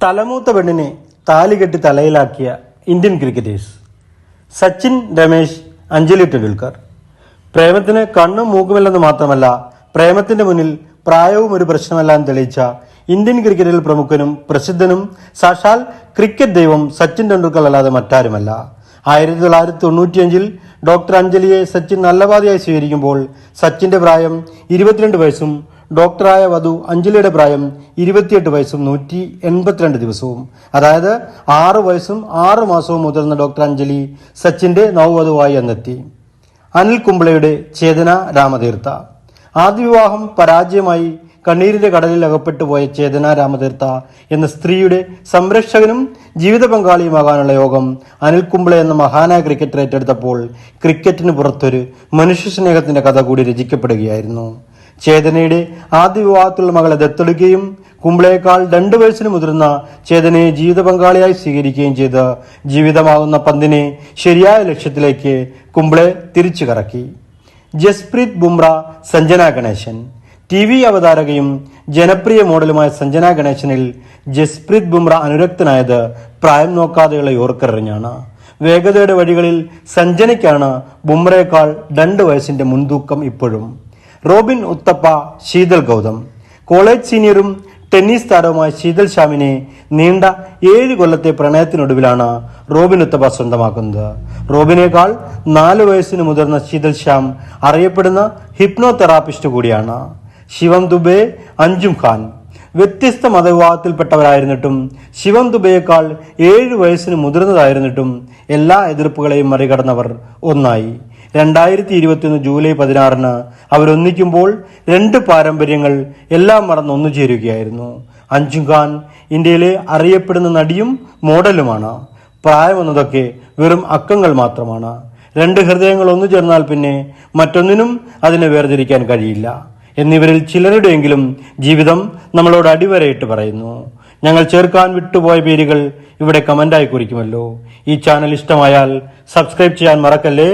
തലമൂത്ത പെണ്ണിനെ താലികെട്ടി തലയിലാക്കിയ Indian cricketers Sachin, Ramesh, Anjali Tendulkar. പ്രേമത്തിന് കണ്ണും മൂക്കുമില്ലെന്ന് മാത്രമല്ല, പ്രേമത്തിന്റെ മുന്നിൽ പ്രായവും ഒരു പ്രശ്നമല്ല എന്ന് തെളിയിച്ച ഇന്ത്യൻ ക്രിക്കറ്റിൽ പ്രമുഖനും പ്രസിദ്ധനും സാക്ഷാൽ ക്രിക്കറ്റ് ദൈവം സച്ചിൻ ടെണ്ടുൽക്കർ അല്ലാതെ മറ്റാരുമല്ല. 1995 ഡോക്ടർ അഞ്ജലിയെ സച്ചിൻ നല്ലപാതയായി സ്വീകരിക്കുമ്പോൾ സച്ചിന്റെ പ്രായം 22 വയസ്സും ഡോക്ടറായ വധു അഞ്ജലിയുടെ പ്രായം 28 വയസ്സും 182 ദിവസവും, അതായത് 6 വയസ്സും 6 മാസവും മുതിർന്ന ഡോക്ടർ അഞ്ജലി സച്ചിന്റെ നവവധുവായി എന്നെത്തി. അനിൽ കുംബ്ലെയുടെ ചേതന രാമതീർത്ഥ. ആദ്യ വിവാഹം പരാജയമായി കണ്ണീരിന്റെ കടലിൽ അകപ്പെട്ടു പോയ ചേതന രാമതീർത്ഥ എന്ന സ്ത്രീയുടെ സംരക്ഷകനും ജീവിത പങ്കാളിയുമാകാനുള്ള യോഗം അനിൽ കുംബ്ലെ എന്ന മഹാനായ ക്രിക്കറ്റർ ഏറ്റെടുത്തപ്പോൾ ക്രിക്കറ്റിന് പുറത്തൊരു മനുഷ്യ സ്നേഹത്തിന്റെ കഥ കൂടി രചിക്കപ്പെടുകയായിരുന്നു. ചേതനയുടെ ആദ്യ വിവാഹത്തിലുള്ള മകളെ ദത്തെടുക്കുകയും കുംബ്ലെയേക്കാൾ 2 വയസ്സിന് മുതിർന്ന ചേതനയെ ജീവിത പങ്കാളിയായി സ്വീകരിക്കുകയും ചെയ്ത് ജീവിതമാകുന്ന പന്തിനെ ശരിയായ ലക്ഷ്യത്തിലേക്ക് കുംബ്ലെ തിരിച്ചു കറക്കി. ജസ്പ്രീത് ബുംറ. സഞ്ജന ഗണേശൻ. TV അവതാരകയും ജനപ്രിയ മോഡലുമായ സഞ്ജന ഗണേശനിൽ ജസ്പ്രീത് ബുംറ അനുരക്തനായത് പ്രായം നോക്കാതെയുള്ള യോർക്കറിഞ്ഞാണ്. വേഗതയുടെ വഴികളിൽ സഞ്ജനയ്ക്കാണ് ബുംറയേക്കാൾ 2 വയസ്സിന്റെ മുൻതൂക്കം ഇപ്പോഴും. റോബിൻ ഉത്തപ്പ. ശീതൽ ഗൗതം. കോളേജ് സീനിയറും ടെന്നീസ് താരവുമായ ശീതൽ ശ്യാമിനെ നീണ്ട 7 കൊല്ലത്തെ പ്രണയത്തിനൊടുവിലാണ് റോബിൻ ഉത്തപ്പ സ്വന്തമാക്കുന്നത്. റോബിനേക്കാൾ 4 വയസ്സിന് മുതിർന്ന ശീതൽ ശ്യാം അറിയപ്പെടുന്ന ഹിപ്നോ തെറാപ്പിസ്റ്റ് കൂടിയാണ്. ശിവം ദുബെ. അഞ്ജും ഖാൻ. വ്യത്യസ്ത മതവിഭാഗത്തിൽപ്പെട്ടവരായിരുന്നിട്ടും ശിവം ദുബെയേക്കാൾ 7 വയസ്സിന് മുതിർന്നതായിരുന്നിട്ടും എല്ലാ എതിർപ്പുകളെയും മറികടന്നവർ ഒന്നായി. 2021 ജൂലൈ 16 അവരൊന്നിക്കുമ്പോൾ 2 പാരമ്പര്യങ്ങൾ എല്ലാം മറന്ന് ഒന്നുചേരുകയായിരുന്നു. അഞ്ജും ഖാൻ ഇന്ത്യയിലെ അറിയപ്പെടുന്ന നടിയും മോഡലുമാണ്. പ്രായമെന്നതൊക്കെ വെറും അക്കങ്ങൾ മാത്രമാണ്. 2 ഹൃദയങ്ങൾ ഒന്നു ചേർന്നാൽ പിന്നെ മറ്റൊന്നിനും അതിനെ വേർതിരിക്കാൻ കഴിയില്ല എന്നിവരിൽ ചിലരുടെയെങ്കിലും ജീവിതം നമ്മളോട് അടിവരയിട്ട് പറയുന്നു. ഞങ്ങൾ ചേർക്കാൻ വിട്ടുപോയ പേരുകൾ ഇവിടെ കമന്റായി കുറിക്കുമല്ലോ. ഈ ചാനൽ ഇഷ്ടമായാൽ സബ്സ്ക്രൈബ് ചെയ്യാൻ മറക്കല്ലേ.